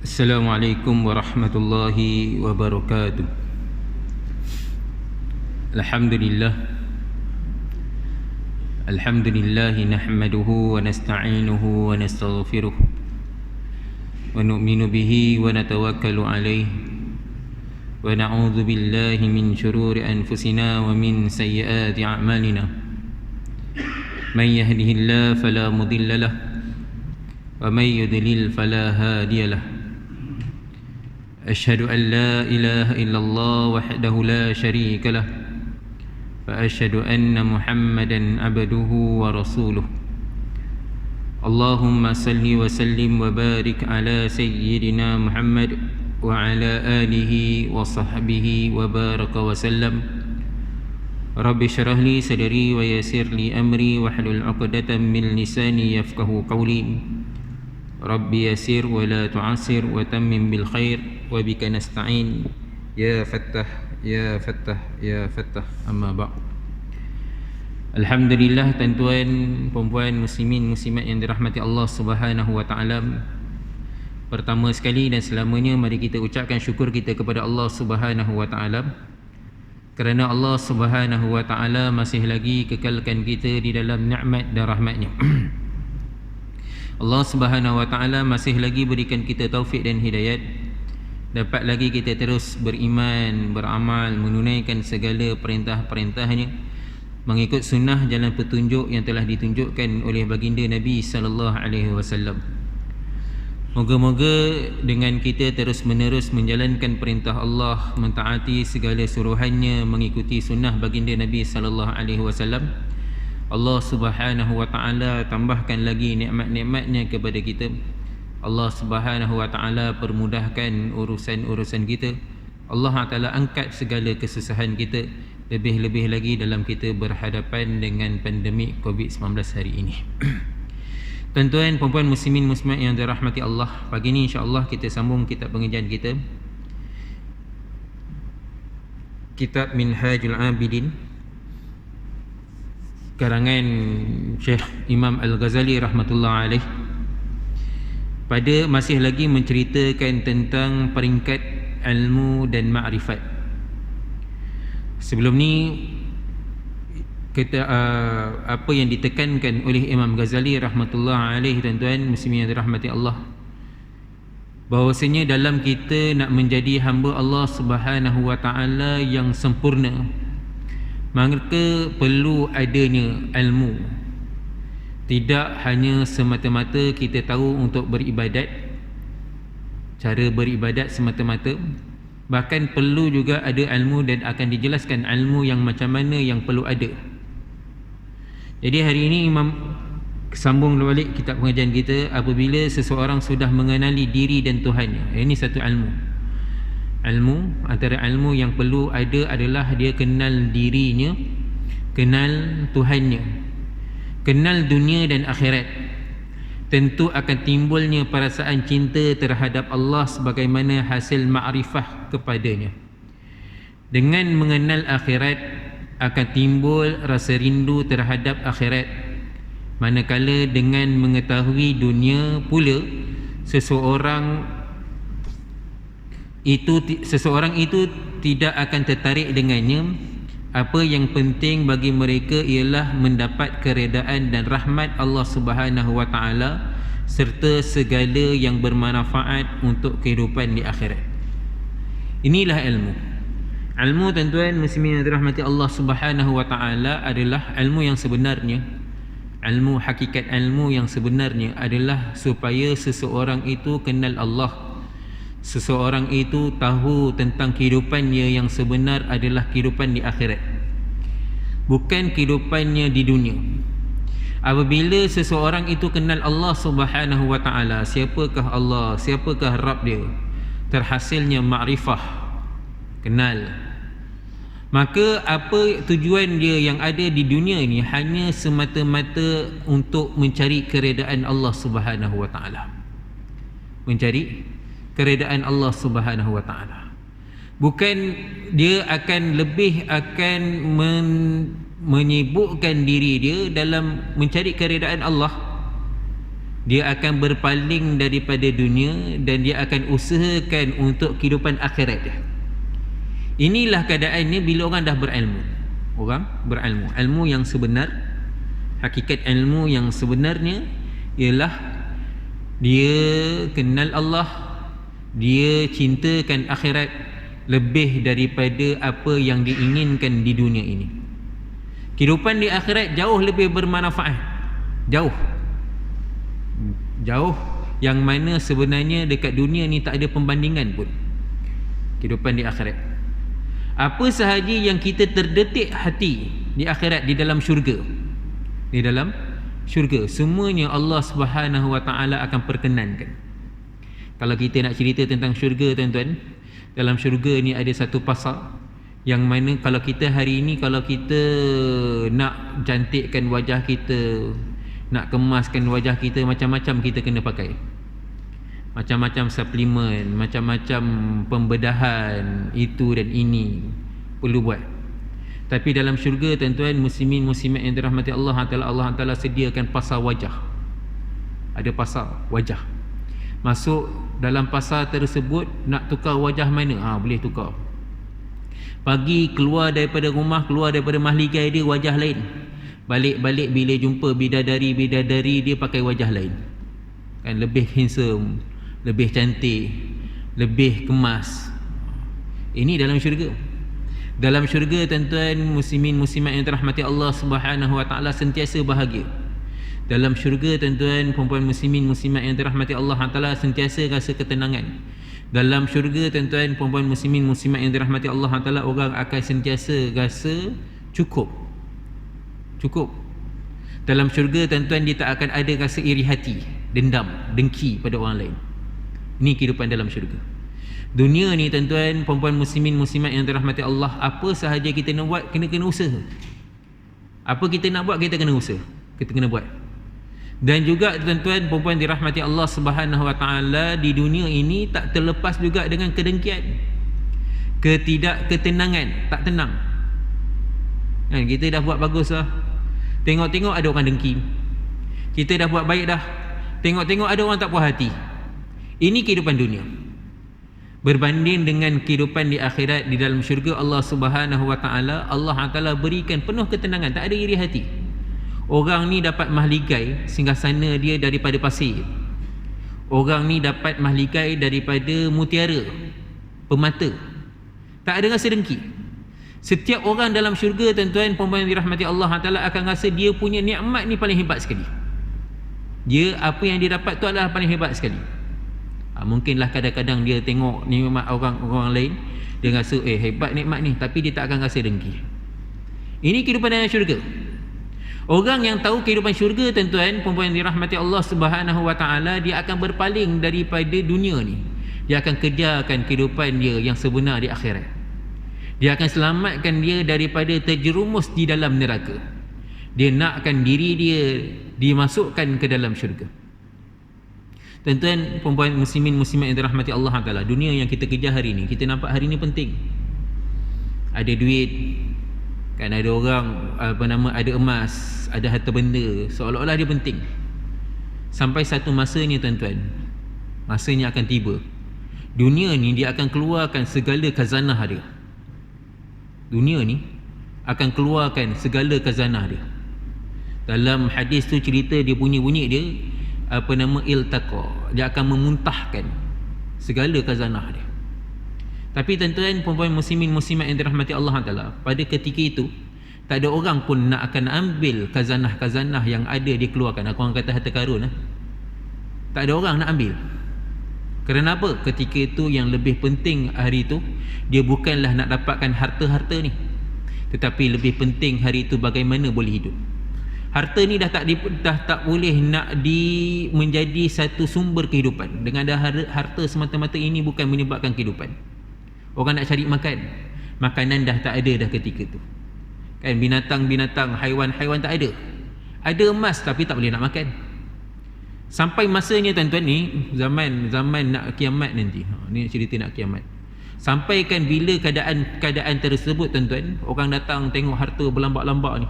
Assalamualaikum warahmatullahi wabarakatuh. Alhamdulillah nahmaduhu wa nasta'inuhu wa nastaghfiruh wa nu'minu bihi wa natawakkalu alayhi wa na'udzu billahi min shururi anfusina wa min sayyiati a'malina. Man yahdihillahu fala mudilla lahu wa man yudlil fala hadiya lahu. أشهد أن لا إله إلا الله وحده لا شريك له وأشهد أن محمدا عبده ورسوله. اللهم صل وسلم وبارك على سيدنا محمد وعلى آله وصحبه وبارك وسلم. رب اشرح لي صدري ويسر لي أمري واحلل عقدة من لساني يفقهوا قولي. رب يسر ولا تعسر وتمم بالخير وبك نستعين يا فتح يا فتح يا فتح. Amma ba'd. Alhamdulillah, tuan-tuan, puan-puan, muslimin, muslimat yang dirahmati Allah Subhanahu wa taala. Pertama sekali dan selamanya mari kita ucapkan syukur kita kepada Allah Subhanahu wa taala kerana Allah Subhanahu wa taala masih lagi kekalkan kita di dalam nikmat dan rahmat-Nya. Allah Subhanahu wa taala masih lagi berikan kita taufik dan hidayat, dapat lagi kita terus beriman, beramal, menunaikan segala perintah-perintahnya, mengikut sunnah jalan petunjuk yang telah ditunjukkan oleh baginda Nabi sallallahu alaihi wasallam. Moga-moga dengan kita terus menerus menjalankan perintah Allah, mentaati segala suruhannya, mengikuti sunnah baginda Nabi sallallahu alaihi wasallam, Allah Subhanahu wa taala tambahkan lagi nikmat-nikmatnya kepada kita. Allah Subhanahu wa taala permudahkan urusan-urusan kita. Allah taala angkat segala kesusahan kita, lebih-lebih lagi dalam kita berhadapan dengan pandemik COVID-19 hari ini. Tuan-tuan, puan-puan, muslimin, muslimat yang dirahmati Allah, pagi ini insya-Allah kita sambung kitab pengajian kita, Kitab Minhajul Abidin, karangan Syekh Imam Al-Ghazali rahmatullah alaih. Pada masih lagi menceritakan tentang peringkat ilmu dan ma'rifat. Sebelum ni kita apa yang ditekankan oleh Imam Ghazali rahmatullah alaih, tuan-tuan muslimin yang dirahmati Allah, bahawasanya dalam kita nak menjadi hamba Allah Subhanahu wa taala yang sempurna, maka perlu adanya ilmu. Tidak hanya semata-mata kita tahu untuk beribadat, cara beribadat semata-mata, bahkan perlu juga ada ilmu, dan akan dijelaskan ilmu yang macam mana yang perlu ada. Jadi hari ini Imam sambung balik kitab pengajian kita, apabila seseorang sudah mengenali diri dan Tuhannya. Ini satu ilmu. Ilmu, antara ilmu yang perlu ada adalah dia kenal dirinya, kenal Tuhannya, kenal dunia dan akhirat. Tentu akan timbulnya perasaan cinta terhadap Allah sebagaimana hasil ma'rifah kepadanya. Dengan mengenal akhirat akan timbul rasa rindu terhadap akhirat. Manakala dengan mengetahui dunia pula, seseorang itu tidak akan tertarik dengannya. Apa yang penting bagi mereka ialah mendapat keredaan dan rahmat Allah Subhanahu wa taala serta segala yang bermanfaat untuk kehidupan di akhirat. Inilah ilmu. Ilmu, tuan-tuan muslimin yang dirahmati Allah Subhanahu wa taala, adalah ilmu yang sebenarnya. Ilmu, hakikat ilmu yang sebenarnya adalah supaya seseorang itu kenal Allah. Seseorang itu tahu tentang kehidupannya yang sebenar adalah kehidupan di akhirat, bukan kehidupannya di dunia. Apabila seseorang itu kenal Allah Subhanahu wa taala, siapakah Allah, siapakah Rabb dia, terhasilnya makrifah, kenal, maka apa tujuan dia yang ada di dunia ini hanya semata-mata untuk mencari keredaan Allah Subhanahu wa taala. Mencari keredaan Allah Subhanahu wa taala. Bukan dia akan menyibukkan diri dia dalam mencari keredaan Allah, dia akan berpaling daripada dunia dan dia akan usahakan untuk kehidupan akhirat dia. Inilah keadaannya bila orang dah berilmu. Orang berilmu, ilmu yang sebenar, hakikat ilmu yang sebenarnya ialah dia kenal Allah, dia cintakan akhirat lebih daripada apa yang diinginkan di dunia ini. Kehidupan di akhirat jauh lebih bermanfaat, jauh yang mana sebenarnya dekat dunia ni tak ada pembandingan pun kehidupan di akhirat. Apa sahaja yang kita terdetik hati di akhirat, di dalam syurga, semuanya Allah Subhanahu wa taala akan perkenankan. Kalau kita nak cerita tentang syurga, tuan-tuan, dalam syurga ni ada satu pasal yang mana kalau kita hari ini, kalau kita nak cantikkan wajah kita, nak kemaskan wajah kita, macam-macam kita kena pakai, macam-macam suplemen, macam-macam pembedahan, itu dan ini perlu buat. Tapi dalam syurga, tuan-tuan muslimin muslimat yang dirahmati Allah Taala sediakan pasar wajah. Ada pasar wajah. Masuk dalam pasar tersebut, nak tukar wajah mana? Boleh tukar. Pagi keluar daripada rumah, keluar daripada mahligai dia wajah lain. Balik-balik bila jumpa bidadari dia pakai wajah lain. Kan lebih handsome, lebih cantik, lebih kemas. Ini dalam syurga. Dalam syurga, tuan-tuan muslimin muslimat yang dirahmati Allah Subhanahu wa taala sentiasa bahagia. Dalam syurga, tuan-tuan perempuan muslimin muslimat yang dirahmati Allah taala sentiasa rasa ketenangan. Dalam syurga, tuan-tuan perempuan muslimin muslimat yang dirahmati Allah taala, orang akan sentiasa rasa cukup. Dalam syurga, tuan-tuan, dia tak akan ada rasa iri hati, dendam, dengki pada orang lain. Ini kehidupan dalam syurga. Dunia ni, tuan-tuan perempuan muslimin muslimat yang dirahmati Allah, apa sahaja kita nak buat kena usaha. Apa kita nak buat, kita kena usaha, kita kena buat. Dan juga, tuan-tuan perempuan dirahmati Allah Subhanahu wa taala, di dunia ini tak terlepas juga dengan kedengkian, ketidakketenangan, tak tenang. Kan, kita dah buat bagus lah, tengok-tengok ada orang dengki. Kita dah buat baik dah, tengok-tengok ada orang tak puas hati. Ini kehidupan dunia. Berbanding dengan kehidupan di akhirat, di dalam syurga Allah Subhanahu wa taala, Allah taala berikan penuh ketenangan, tak ada iri hati. Orang ni dapat mahligai singgasana dia daripada pasir. Orang ni dapat mahligai daripada mutiara, permata. Tak ada rasa dengki. Setiap orang dalam syurga, tuan-tuan perempuan yang dirahmati Allah taala, akan rasa dia punya nikmat ni paling hebat sekali. Dia, apa yang dia dapat tu adalah paling hebat sekali. Mungkinlah kadang-kadang dia tengok nikmat orang lain, dia rasa hebat nikmat ni, tapi dia tak akan rasa dengki. Ini kehidupan dalam syurga. Orang yang tahu kehidupan syurga, tuan-tuan perempuan yang dirahmati Allah Subhanahu wa taala, dia akan berpaling daripada dunia ni. Dia akan kejarkan kehidupan dia yang sebenar di akhirat. Dia akan selamatkan dia daripada terjerumus di dalam neraka. Dia nakkan diri dia dimasukkan ke dalam syurga. Tuan-tuan perempuan muslimin muslimat yang dirahmati Allah taala, dunia yang kita kejar hari ni, kita nampak hari ni penting. Ada duit, kan, ada orang ada emas, ada harta benda, seolah-olah dia penting. Sampai satu masanya, tuan-tuan, masanya akan tiba, dunia ni dia akan keluarkan segala khazanah dia. Dunia ni akan keluarkan segala khazanah dia. Dalam hadis tu cerita dia bunyi dia iltaqa, dia akan memuntahkan segala khazanah dia. Tapi tuan-tuan perempuan muslimin muslimat yang dirahmati Allah taala, pada ketika itu tak ada orang pun nak akan ambil khazanah-khazanah yang ada dikeluarkan. Aku orang kata harta karun, tak ada orang nak ambil. Kerana apa? Ketika itu yang lebih penting hari itu, dia bukanlah nak dapatkan harta-harta ni, tetapi lebih penting hari itu bagaimana boleh hidup. Harta ni dah tak boleh nak menjadi satu sumber kehidupan. Dengan ada harta semata-mata ini bukan menyebabkan kehidupan. Orang nak cari makan, makanan dah tak ada dah ketika tu. Kan, binatang-binatang, haiwan-haiwan tak ada. Ada emas tapi tak boleh nak makan. Sampai masanya, tuan-tuan, ni zaman nak kiamat nanti. Ni cerita nak kiamat. Sampaikan bila keadaan tersebut, tuan-tuan, orang datang tengok harta berlambak-lambak ni,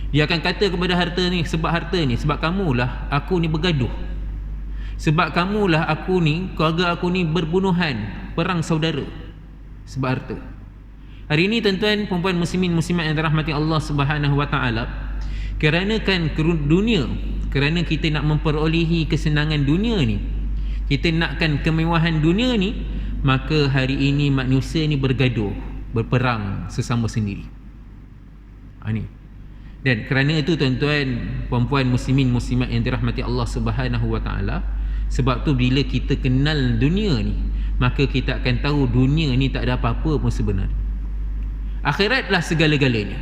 dia akan kata kepada harta ni, sebab kamulah aku ni bergaduh. Sebab kamulah aku ni, keluarga aku ni berbunuhan, perang saudara sebab harta. Hari ini tuan-tuan perempuan muslimin muslimat yang dirahmati Allah Subhanahu wa taala, kerana kan dunia, kerana kita nak memperolehi kesenangan dunia ni, kita nakkan kemewahan dunia ni, maka hari ini manusia ni bergaduh, berperang sesama sendiri. Ni. Dan kerana itu tuan-tuan perempuan muslimin muslimat yang dirahmati Allah Subhanahu wa taala, sebab tu bila kita kenal dunia ni, maka kita akan tahu dunia ni tak ada apa-apa pun sebenarnya. Akhiratlah segala-galanya.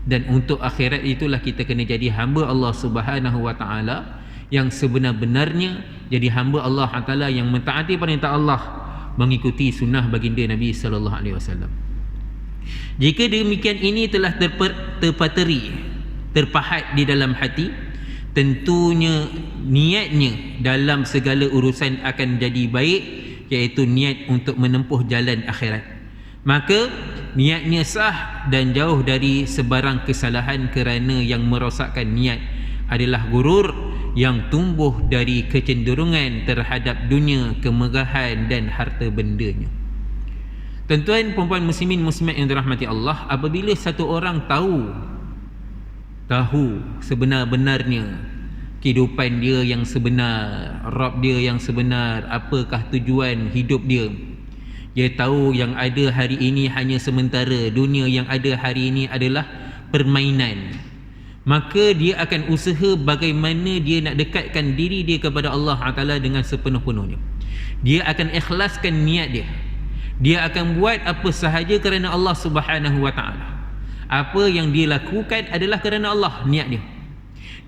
Dan untuk akhirat itulah kita kena jadi hamba Allah Subhanahu wa taala yang sebenar-benarnya, jadi hamba Allah taala yang mentaati perintah Allah, mengikuti sunnah baginda Nabi sallallahu alaihi wasallam. Jika demikian ini telah terpateri, terpahat di dalam hati, tentunya niatnya dalam segala urusan akan jadi baik, iaitu niat untuk menempuh jalan akhirat. Maka niatnya sah dan jauh dari sebarang kesalahan, kerana yang merosakkan niat adalah gurur yang tumbuh dari kecenderungan terhadap dunia, kemegahan dan harta bendanya. Tuan-tuan perempuan muslimin muslimat yang dirahmati Allah, apabila satu orang tahu sebenar-benarnya kehidupan dia yang sebenar, Rabb dia yang sebenar, apakah tujuan hidup dia, dia tahu yang ada hari ini hanya sementara, dunia yang ada hari ini adalah permainan, maka dia akan usaha bagaimana dia nak dekatkan diri dia kepada Allah Ta'ala dengan sepenuh-penuhnya. Dia akan ikhlaskan niat dia. Dia akan buat apa sahaja kerana Allah Subhanahu wa taala. Apa yang dia lakukan adalah kerana Allah, niat dia.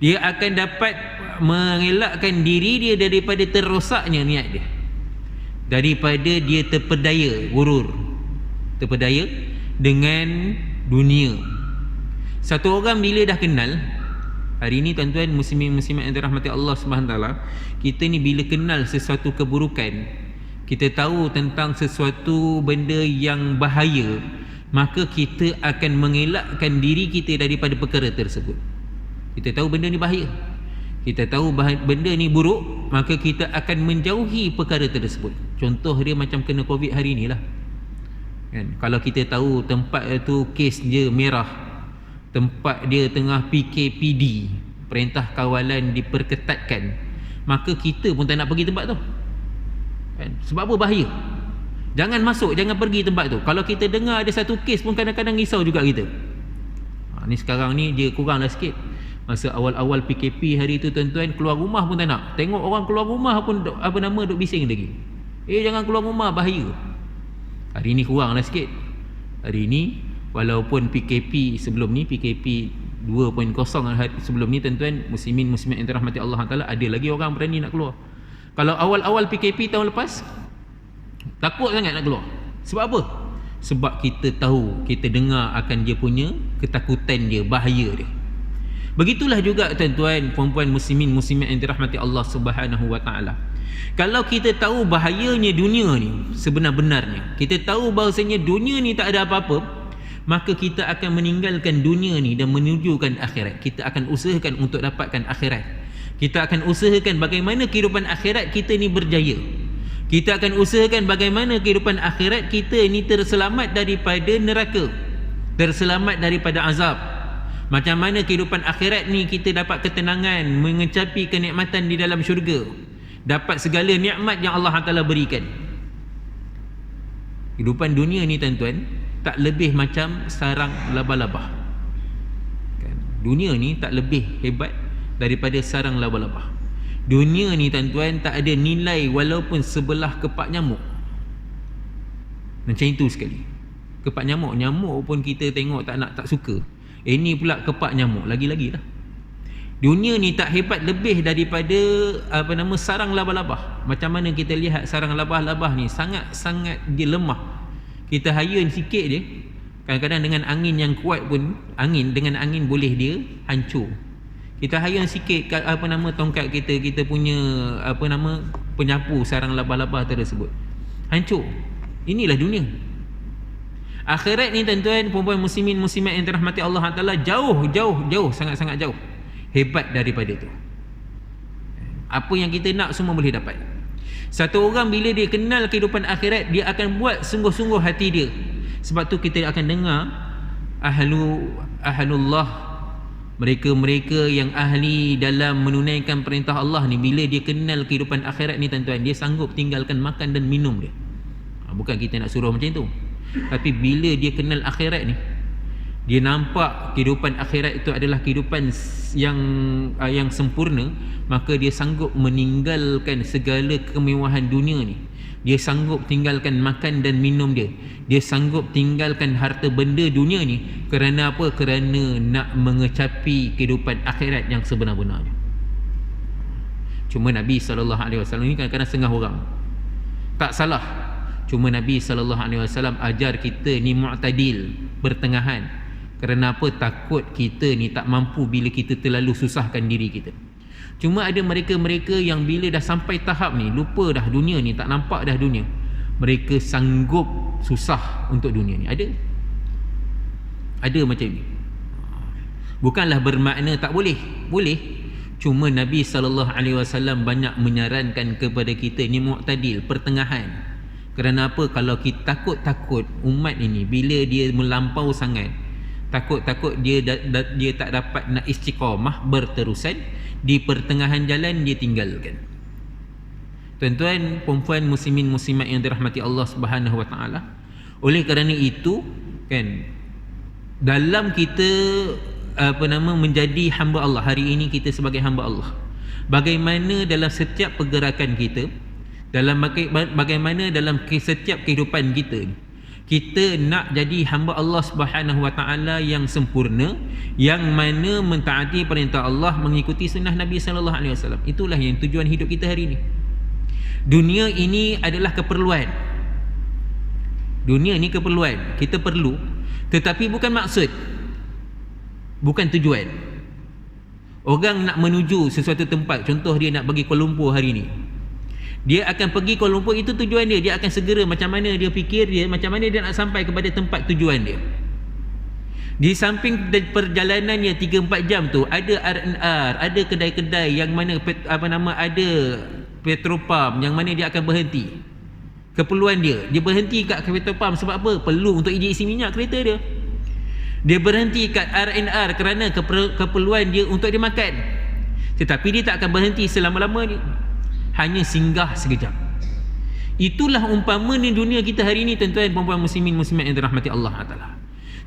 Dia akan dapat mengelakkan diri dia daripada terrosaknya niat dia, daripada dia terpedaya gurur, terpedaya dengan dunia. Satu orang bila dah kenal, hari ini tuan-tuan muslimin muslimat yang dirahmati Allah Subhanahu wa taala, kita ni bila kenal sesuatu keburukan, kita tahu tentang sesuatu benda yang bahaya, maka kita akan mengelakkan diri kita daripada perkara tersebut. Kita tahu benda ni bahaya, kita tahu benda ni buruk, maka kita akan menjauhi perkara tersebut. Contoh dia macam kena COVID hari ni lah kan? Kalau kita tahu tempat itu kes dia merah, tempat dia tengah PKPD, perintah kawalan diperketatkan, maka kita pun tak nak pergi tempat tu kan? Sebab apa? Bahaya. Jangan masuk, jangan pergi tempat tu. Kalau kita dengar ada satu kes pun kadang-kadang risau juga kita. Ni sekarang ni dia kurang dah sikit. Masa awal-awal PKP hari tu tuan-tuan, keluar rumah pun tak nak. Tengok orang keluar rumah pun duk bising lagi. Jangan keluar rumah, bahaya. Hari ni kurang dah sikit. Hari ni walaupun PKP sebelum ni, PKP 2.0 sebelum ni tuan-tuan muslimin muslimat yang dirahmati Allah Taala, ada lagi orang berani nak keluar. Kalau awal-awal PKP tahun lepas, takut sangat nak keluar. Sebab apa? Sebab kita tahu, kita dengar akan dia punya ketakutan dia, bahaya dia. Begitulah juga tuan-tuan perempuan muslimin muslimat yang dirahmati Allah Subhanahu wa taala. Kalau kita tahu bahayanya dunia ni sebenar-benarnya, kita tahu bahawasanya dunia ni tak ada apa-apa, maka kita akan meninggalkan dunia ni dan menujukan akhirat. Kita akan usahakan untuk dapatkan akhirat. Kita akan usahakan bagaimana kehidupan akhirat kita ni berjaya. Kita akan usahakan bagaimana kehidupan akhirat kita ni terselamat daripada neraka, terselamat daripada azab. Macam mana kehidupan akhirat ni kita dapat ketenangan, mengecapi kenikmatan di dalam syurga, dapat segala nikmat yang Allah Taala berikan. Kehidupan dunia ni tuan-tuan tak lebih macam sarang labah-labah kan? Dunia ni tak lebih hebat daripada sarang labah-labah. Dunia ni tuan-tuan tak ada nilai walaupun sebelah kepak nyamuk. Macam itu sekali. Kepak nyamuk, nyamuk pun kita tengok tak suka. Ini pula kepak nyamuk, lagi-lagi lah. Dunia ni tak hebat lebih daripada sarang labah-labah. Macam mana kita lihat sarang labah-labah ni sangat-sangat dia lemah. Kita hayun sikit je, kadang-kadang dengan angin yang kuat pun, dengan angin boleh dia hancur. Kita hayun sikit tongkat kita punya penyapu sarang labah-labah tersebut, hancur. Inilah dunia. Akhirat ni tuan-tuan perempuan muslimin muslimat yang dirahmati Allah Taala, jauh sangat-sangat jauh hebat daripada itu. Apa yang kita nak semua boleh dapat. Satu orang bila dia kenal kehidupan akhirat, dia akan buat sungguh-sungguh hati dia. Sebab tu kita akan dengar ahlullah, mereka-mereka yang ahli dalam menunaikan perintah Allah ni, bila dia kenal kehidupan akhirat ni tuan-tuan, dia sanggup tinggalkan makan dan minum dia. Bukan kita nak suruh macam tu, tapi bila dia kenal akhirat ni, dia nampak kehidupan akhirat itu adalah kehidupan yang sempurna, maka dia sanggup meninggalkan segala kemewahan dunia ni. Dia sanggup tinggalkan makan dan minum dia. Dia sanggup tinggalkan harta benda dunia ni. Kerana apa? Kerana nak mengecapi kehidupan akhirat yang sebenar-benarnya. Cuma Nabi SAW ni kadang-kadang setengah orang. Tak salah. Cuma Nabi SAW ajar kita ni mu'tadil, bertengahan. Kerana apa? Takut kita ni tak mampu bila kita terlalu susahkan diri kita. Cuma ada mereka-mereka yang bila dah sampai tahap ni, lupa dah dunia ni, tak nampak dah dunia, mereka sanggup susah untuk dunia ni. Ada macam ni. Bukanlah bermakna tak boleh. Boleh. Cuma Nabi SAW banyak menyarankan kepada kita ni mu'tadil, pertengahan. Kerana apa? Kalau kita takut umat ini bila dia melampau sangat, takut dia tak dapat nak istiqamah berterusan, di pertengahan jalan dia tinggalkan. Tuan-tuan, puan-puan, muslimin muslimat yang dirahmati Allah Subhanahu wa taala, oleh kerana itu kan, dalam kita menjadi hamba Allah, hari ini kita sebagai hamba Allah, bagaimana dalam setiap pergerakan kita, bagaimana dalam setiap kehidupan kita ni, kita nak jadi hamba Allah Subhanahu wa taala yang sempurna, yang mana mentaati perintah Allah, mengikuti sunnah Nabi sallallahu alaihi wasallam. Itulah yang tujuan hidup kita hari ini. Dunia ini adalah keperluan. Dunia ini keperluan. Kita perlu, tetapi bukan maksud. Bukan tujuan. Orang nak menuju sesuatu tempat, contoh dia nak pergi Kuala Lumpur hari ini, dia akan pergi Kuala Lumpur, itu tujuan dia. Dia akan segera macam mana dia fikir dia, macam mana dia nak sampai kepada tempat tujuan dia. Di samping perjalanannya 3-4 jam tu, ada R&R, ada kedai-kedai yang mana ada petrolpam yang mana dia akan berhenti. Keperluan dia berhenti kat petrolpam sebab apa? Perlu untuk isi minyak kereta dia. Dia berhenti kat R&R kerana keperluan dia untuk dia makan. Tetapi dia tak akan berhenti selama-lamanya, hanya singgah sekejap. Itulah umpama ni dunia kita hari ini, tuan-tuan, puan-puan, muslimin muslimat yang dirahmati Allah Taala.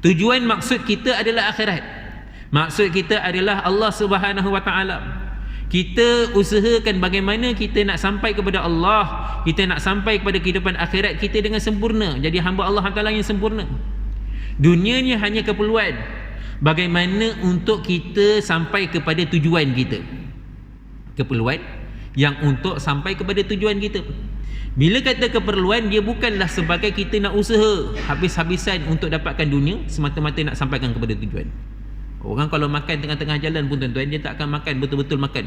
Tujuan maksud kita adalah akhirat. Maksud kita adalah Allah Subhanahu wa taala. Kita usahakan bagaimana kita nak sampai kepada Allah, kita nak sampai kepada kehidupan akhirat kita dengan sempurna, jadi hamba Allah Taala yang sempurna. Dunia ni hanya keperluan. Bagaimana untuk kita sampai kepada tujuan kita? Keperluan yang untuk sampai kepada tujuan kita. Bila kata keperluan, dia bukanlah sebagai kita nak usaha habis-habisan untuk dapatkan dunia, semata-mata nak sampaikan kepada tujuan. Orang kalau makan tengah-tengah jalan pun, tuan-tuan, dia tak akan makan betul-betul makan,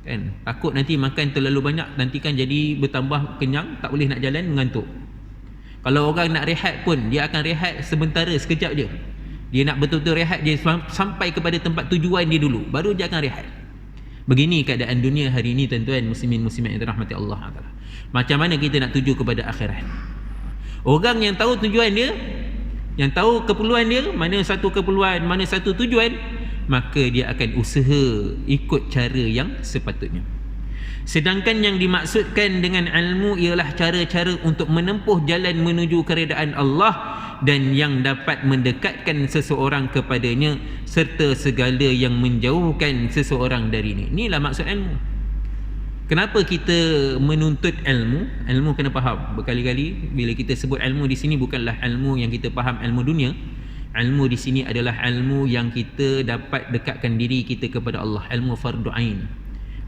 kan? Takut nanti makan terlalu banyak, nanti kan jadi bertambah kenyang, tak boleh nak jalan, mengantuk. Kalau orang nak rehat pun, dia akan rehat sementara, sekejap je. Dia nak betul-betul rehat, dia sampai kepada tempat tujuan dia dulu, baru dia akan rehat. Begini keadaan dunia hari ini, tuan-tuan, muslimin muslimat yang dirahmati Allah Taala. Macam mana kita nak tuju kepada akhirat? Orang yang tahu tujuan dia, yang tahu keperluan dia, mana satu keperluan, mana satu tujuan, maka dia akan usaha ikut cara yang sepatutnya. Sedangkan yang dimaksudkan dengan ilmu ialah cara-cara untuk menempuh jalan menuju keredaan Allah dan yang dapat mendekatkan seseorang kepadanya, serta segala yang menjauhkan seseorang darinya. Inilah maksud ilmu. Kenapa kita menuntut ilmu? Ilmu kena faham. Berkali-kali bila kita sebut ilmu di sini, bukanlah ilmu yang kita faham ilmu dunia. Ilmu di sini adalah ilmu yang kita dapat dekatkan diri kita kepada Allah. Ilmu fardu ain,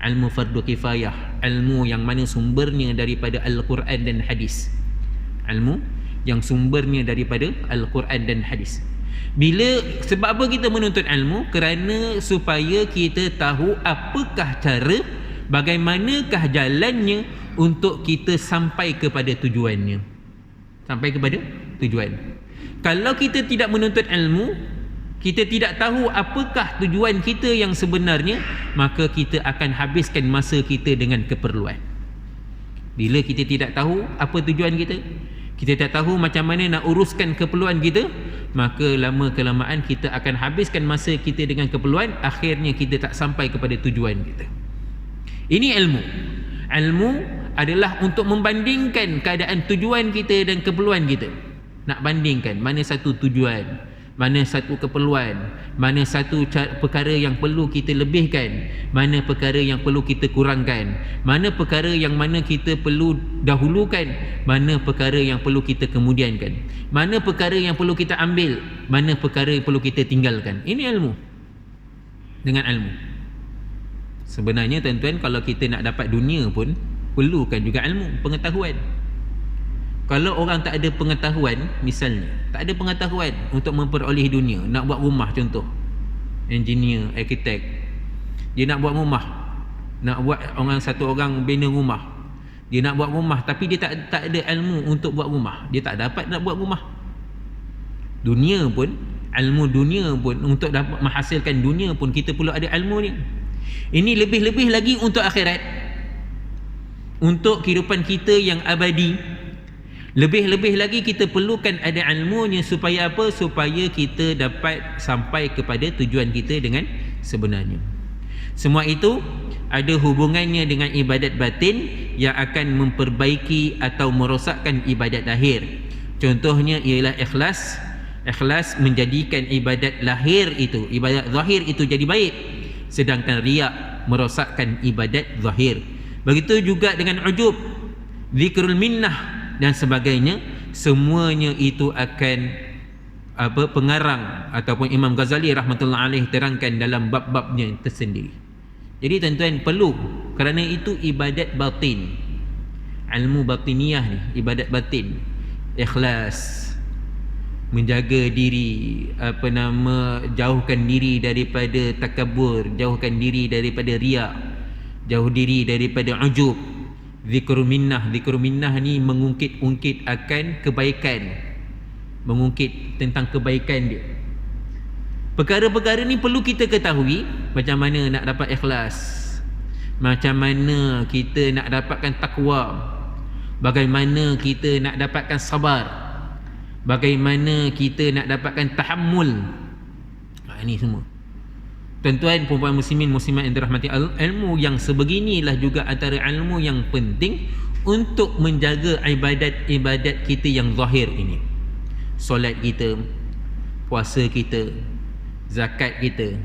ilmu fardu kifayah, ilmu yang mana sumbernya daripada Al-Quran dan hadis. Ilmu yang sumbernya daripada Al-Quran dan hadis. Sebab apa kita menuntut ilmu? Kerana supaya kita tahu apakah cara, bagaimanakah jalannya untuk kita sampai kepada tujuannya. Sampai kepada tujuan. Kalau kita tidak menuntut ilmu, kita tidak tahu apakah tujuan kita yang sebenarnya, maka kita akan habiskan masa kita dengan keperluan. Bila kita tidak tahu apa tujuan kita, kita tak tahu macam mana nak uruskan keperluan kita, maka lama kelamaan kita akan habiskan masa kita dengan keperluan, akhirnya kita tak sampai kepada tujuan kita. Ini ilmu. Ilmu adalah untuk membandingkan keadaan tujuan kita dan keperluan kita. Nak bandingkan mana satu tujuan, mana satu keperluan, mana satu perkara yang perlu kita lebihkan, mana perkara yang perlu kita kurangkan, mana perkara yang mana kita perlu dahulukan, mana perkara yang perlu kita kemudiankan, mana perkara yang perlu kita ambil, mana perkara yang perlu kita tinggalkan. Ini ilmu. Dengan ilmu. Sebenarnya tuan-tuan, kalau kita nak dapat dunia pun perlukan juga ilmu, pengetahuan. Kalau orang tak ada pengetahuan, misalnya tak ada pengetahuan untuk memperoleh dunia, nak buat rumah contoh, engineer, arkitek, dia nak buat rumah, nak buat satu orang bina rumah, dia nak buat rumah tapi dia tak ada ilmu untuk buat rumah, dia tak dapat nak buat rumah. Dunia pun, ilmu dunia pun, untuk dapat menghasilkan dunia pun kita perlu ada ilmu ni. Ini lebih-lebih lagi untuk akhirat, untuk kehidupan kita yang abadi. Lebih-lebih lagi kita perlukan ada ilmunya, supaya apa? Supaya kita dapat sampai kepada tujuan kita dengan sebenarnya. Semua itu ada hubungannya dengan ibadat batin yang akan memperbaiki atau merosakkan ibadat lahir. Contohnya ialah ikhlas. Ikhlas menjadikan ibadat lahir itu, ibadat zahir itu jadi baik, sedangkan riak merosakkan ibadat zahir. Begitu juga dengan ujub, zikrul minnah dan sebagainya. Semuanya itu akan pengarang ataupun Imam Ghazali rahmatullah alaih terangkan dalam bab-babnya tersendiri. Jadi tuan-tuan perlu, kerana itu ibadat batin, ilmu batiniyah ni, ibadat batin, ikhlas, menjaga diri, jauhkan diri daripada takabur, jauhkan diri daripada riak, jauh diri daripada ujub. Zikru minnah ni mengungkit-ungkit akan kebaikan, mengungkit tentang kebaikan dia. Perkara-perkara ni perlu kita ketahui. Macam mana nak dapat ikhlas, macam mana kita nak dapatkan takwa, bagaimana kita nak dapatkan sabar, bagaimana kita nak dapatkan tahammul. Ini semua tuan-tuan, perempuan muslimin muslimat yang dirahmati Allah, ilmu yang sebeginilah juga antara ilmu yang penting untuk menjaga ibadat-ibadat kita yang zahir ini. Solat kita, puasa kita, zakat kita,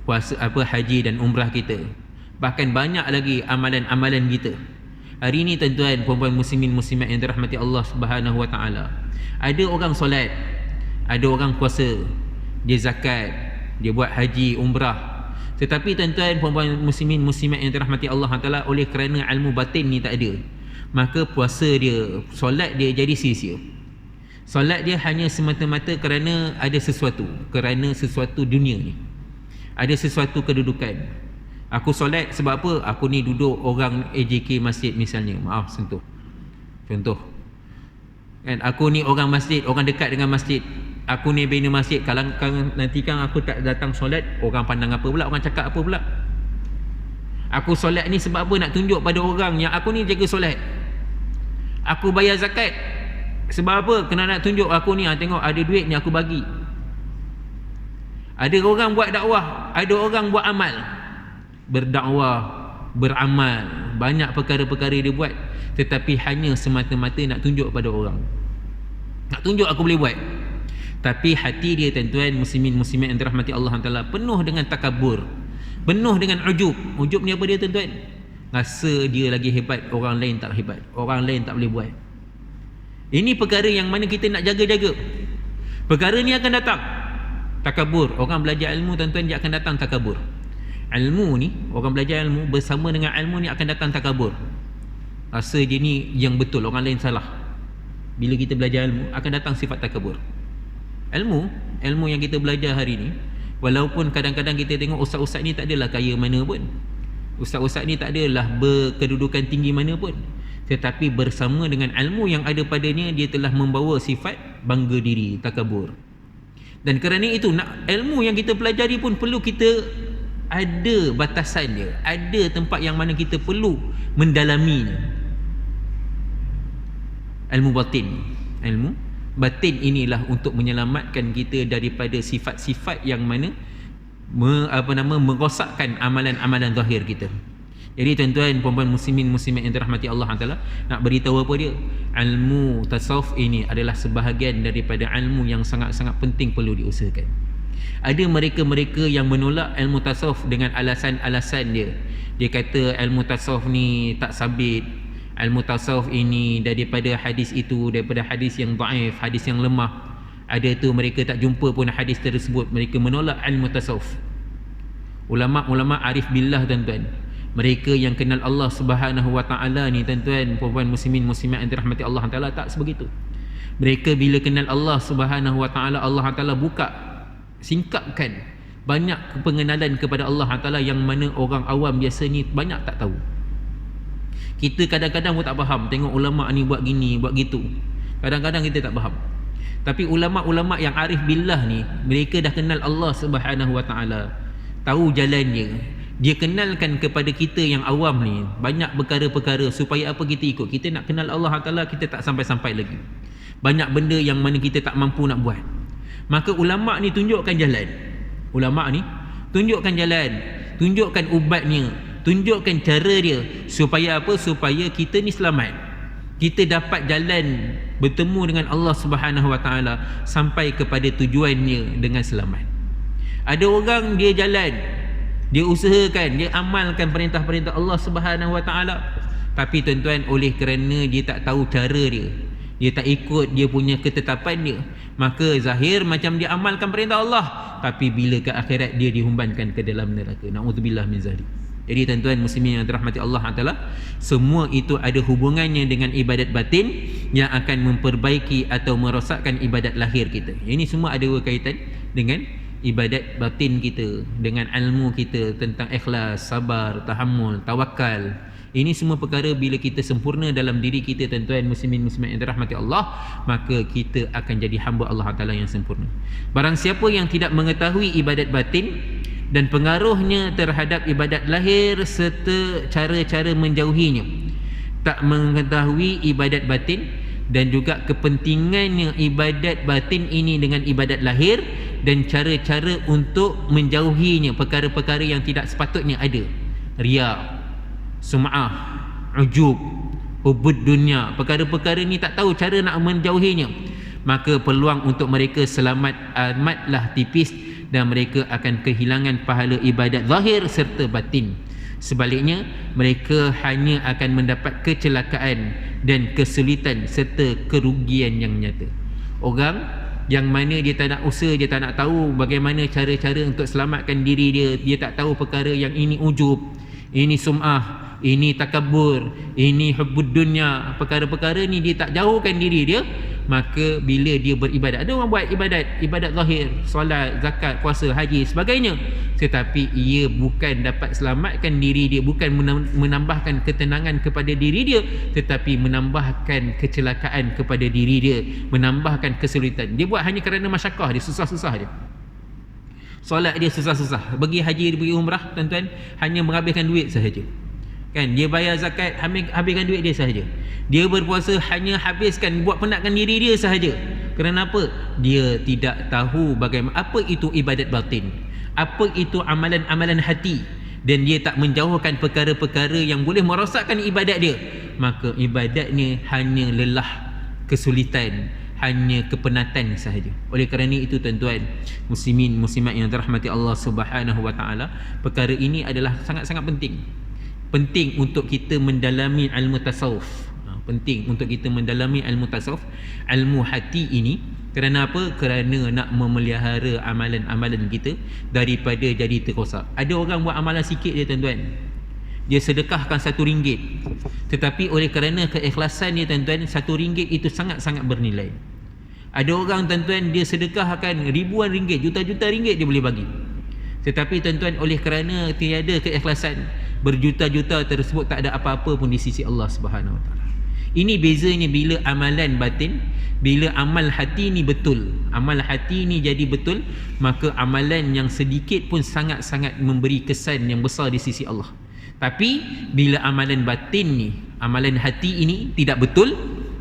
haji dan umrah kita, bahkan banyak lagi amalan-amalan kita. Hari ini tuan-tuan, perempuan muslimin muslimat yang dirahmati Allah Subhanahu wa taala, ada orang solat, ada orang puasa, dia zakat, dia buat haji, umrah, tetapi tuan-tuan perempuan muslimin muslimat yang dirahmati Allah taala, oleh kerana ilmu batin ni tak ada, maka puasa dia, solat dia jadi sia-sia. Solat dia hanya semata-mata kerana ada sesuatu, kerana sesuatu dunia ni, ada sesuatu kedudukan. Aku solat sebab apa? Aku ni duduk orang AJK masjid misalnya, maaf sentuh, contoh kan, aku ni orang masjid, orang dekat dengan masjid, aku ni bina masjid. Kalau nanti kan aku tak datang solat, orang pandang apa pula, orang cakap apa pula. Aku solat ni sebab apa? Nak tunjuk pada orang yang aku ni jaga solat. Aku bayar zakat sebab apa? Kena nak tunjuk aku ni, tengok ada duit ni aku bagi. Ada orang buat dakwah, ada orang buat amal, berdakwah, beramal, banyak perkara-perkara dia buat, tetapi hanya semata-mata nak tunjuk pada orang, nak tunjuk aku boleh buat. Tapi hati dia tuan-tuan muslimin muslimat yang dirahmati Allah Taala penuh dengan takabur, penuh dengan ujub. Ujub ni apa dia tuan-tuan? Rasa dia lagi hebat, orang lain tak hebat, orang lain tak boleh buat. Ini perkara yang mana kita nak jaga-jaga. Perkara ni akan datang takabur. Orang belajar ilmu tuan-tuan, dia akan datang takabur. Ilmu ni, orang belajar ilmu, bersama dengan ilmu ni akan datang takabur. Rasa dia ni yang betul, orang lain salah. Bila kita belajar ilmu, akan datang sifat takabur. Ilmu yang kita belajar hari ni, walaupun kadang-kadang kita tengok ustaz-ustaz ni tak adalah kaya mana pun, ustaz-ustaz ni tak adalah berkedudukan tinggi mana pun, tetapi bersama dengan ilmu yang ada padanya, dia telah membawa sifat bangga diri, takabur. Dan kerana itu ilmu yang kita pelajari pun perlu kita ada batasan dia, ada tempat yang mana kita perlu mendalaminya. Ilmu batin inilah untuk menyelamatkan kita daripada sifat-sifat yang mana merosakkan amalan-amalan zahir kita. Jadi tuan-tuan, puan-puan muslimin muslimat yang dirahmati Allah Taala, nak beritahu apa dia? Ilmu tasawuf ini adalah sebahagian daripada ilmu yang sangat-sangat penting perlu diusahakan. Ada mereka-mereka yang menolak ilmu tasawuf dengan alasan-alasan dia. Dia kata ilmu tasawuf ni tak sabit. Ilmu tasawuf ini daripada hadis itu, daripada hadis yang dhaif, hadis yang lemah. Ada tu mereka tak jumpa pun hadis tersebut. Mereka menolak ilmu tasawuf. Ulama-ulama arif billah tuan-tuan, mereka yang kenal Allah Subhanahu wa taala ni tuan-tuan, puan-puan muslimin muslimat yang dirahmati Allah Taala, tak sebegitu. Mereka bila kenal Allah Subhanahu wa taala, Allah Taala buka, singkapkan banyak pengenalan kepada Allah Taala yang mana orang awam biasa ni banyak tak tahu. Kita kadang-kadang pun tak faham, tengok ulama ni buat gini, buat gitu. Kadang-kadang kita tak faham. Tapi ulama-ulama yang arif billah ni, mereka dah kenal Allah Subhanahu wa taala, tahu jalannya. Dia kenalkan kepada kita yang awam ni banyak perkara-perkara supaya apa kita ikut. Kita nak kenal Allah Taala, kita tak sampai-sampai lagi. Banyak benda yang mana kita tak mampu nak buat. Maka ulama ni tunjukkan jalan. Ulama ni tunjukkan jalan, tunjukkan ubatnya, tunjukkan cara dia supaya apa? Supaya kita ni selamat. Kita dapat jalan bertemu dengan Allah Subhanahu wa taala sampai kepada tujuannya dengan selamat. Ada orang dia jalan, dia usahakan, dia amalkan perintah-perintah Allah Subhanahu wa taala, tapi tuan-tuan, oleh kerana dia tak tahu cara dia tak ikut dia punya ketetapan dia, maka zahir macam dia amalkan perintah Allah, tapi bila ke akhirat dia dihumbankan ke dalam neraka. Na'udzubillah min zalik. Jadi tuan-tuan muslimin yang dirahmati Allah Taala, semua itu ada hubungannya dengan ibadat batin yang akan memperbaiki atau merosakkan ibadat lahir kita. Ini semua ada kaitan dengan ibadat batin kita, dengan ilmu kita tentang ikhlas, sabar, tahammul, tawakal. Ini semua perkara bila kita sempurna dalam diri kita tuan-tuan muslimin muslimat yang dirahmati Allah, maka kita akan jadi hamba Allah Taala yang sempurna. Barang siapa yang tidak mengetahui ibadat batin dan pengaruhnya terhadap ibadat lahir serta cara-cara menjauhinya, tak mengetahui ibadat batin dan juga kepentingannya ibadat batin ini dengan ibadat lahir dan cara-cara untuk menjauhinya, perkara-perkara yang tidak sepatutnya ada, riya, sum'ah, ujub, hubud dunia, perkara-perkara ni tak tahu cara nak menjauhinya, maka peluang untuk mereka selamat amatlah tipis dan mereka akan kehilangan pahala ibadat zahir serta batin. Sebaliknya, mereka hanya akan mendapat kecelakaan dan kesulitan serta kerugian yang nyata. Orang yang mana dia tak nak usaha, dia tak nak tahu bagaimana cara-cara untuk selamatkan diri dia, dia tak tahu perkara yang ini ujub, ini sum'ah, ini takabur, ini hubbud dunya, perkara-perkara ni dia tak jauhkan diri dia, maka bila dia beribadat, ada orang buat ibadat zahir, solat, zakat, puasa, haji, sebagainya, tetapi ia bukan dapat selamatkan diri dia, bukan menambahkan ketenangan kepada diri dia, tetapi menambahkan kecelakaan kepada diri dia, menambahkan kesulitan. Dia buat hanya kerana masyakkah dia, susah-susah dia. Solat dia susah-susah, pergi haji, dia pergi umrah tuan-tuan, hanya menghabiskan duit sahaja. Kan, dia bayar zakat, habiskan duit dia sahaja. Dia berpuasa, hanya habiskan, buat penatkan diri dia sahaja. Kerana apa? Dia tidak tahu bagaimana, apa itu ibadat batin, apa itu amalan-amalan hati, dan dia tak menjauhkan perkara-perkara yang boleh merosakkan ibadat dia, maka ibadatnya hanya lelah, kesulitan, hanya kepenatan sahaja. Oleh kerana itu tuan-tuan muslimin muslimat yang dirahmati Allah Subhanahu wa taala, perkara ini adalah sangat-sangat penting. Penting untuk kita mendalami ilmu tasawuf. Penting untuk kita mendalami ilmu tasawuf, ilmu hati ini. Kerana apa? Kerana nak memelihara amalan-amalan kita daripada jadi terrosak. Ada orang buat amalan sikit je tuan-tuan, dia sedekahkan RM1, tetapi oleh kerana keikhlasan dia tuan-tuan, RM1 itu sangat-sangat bernilai. Ada orang tuan-tuan, dia sedekahkan ribuan ringgit, juta-juta ringgit dia boleh bagi, tetapi tuan-tuan oleh kerana tiada keikhlasan, berjuta-juta tersebut tak ada apa-apa pun di sisi Allah Subhanahu Wa Taala. Ini bezanya bila amalan batin, bila amal hati ni betul. Amal hati ni jadi betul, maka amalan yang sedikit pun sangat-sangat memberi kesan yang besar di sisi Allah. Tapi bila amalan batin ni, amalan hati ini tidak betul,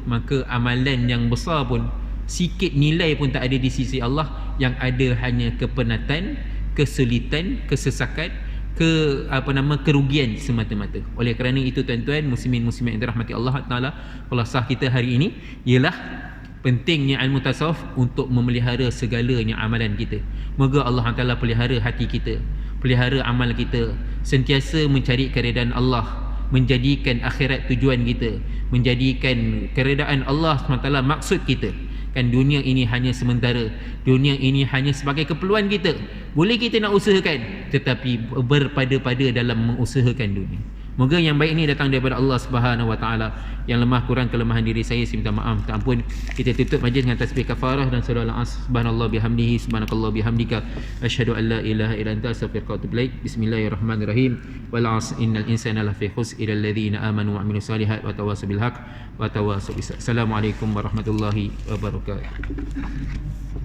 maka amalan yang besar pun, sikit nilai pun tak ada di sisi Allah. Yang ada hanya kepenatan, kesulitan, kesesakan, kerugian semata-mata. Oleh kerana itu tuan-tuan muslimin muslimat yang dirahmati Allah Taala, khulasah kita hari ini ialah pentingnya ilmu tasawuf untuk memelihara segalanya amalan kita. Moga Allah Taala pelihara hati kita, pelihara amal kita, sentiasa mencari keredaan Allah, menjadikan akhirat tujuan kita, menjadikan keredaan Allah SWT maksud kita. Kan dunia ini hanya sementara, dunia ini hanya sebagai keperluan kita. Boleh kita nak usahakan, tetapi berpada-pada dalam mengusahakan dunia. Moga yang baik ini datang daripada Allah Subhanahu Wa Taala. Yang lemah kurang kelemahan diri saya minta maaf, minta ampun. Kita tutup majlis dengan tasbih kafarah dan surah Al-Asr. Subhanallah bihamdihi, subhanakallah bihamdika, asyhadu an la ilaha illa anta, astaghfiruka wa atubu ilaik. Bismillahirrahmanirrahim. Wal 'asr innal insana lafi khusr illa alladhina amanu wa 'amilus solihat wa tawassaw bil haqq wa tawassaw bis sabr. Assalamualaikum warahmatullahi wabarakatuh.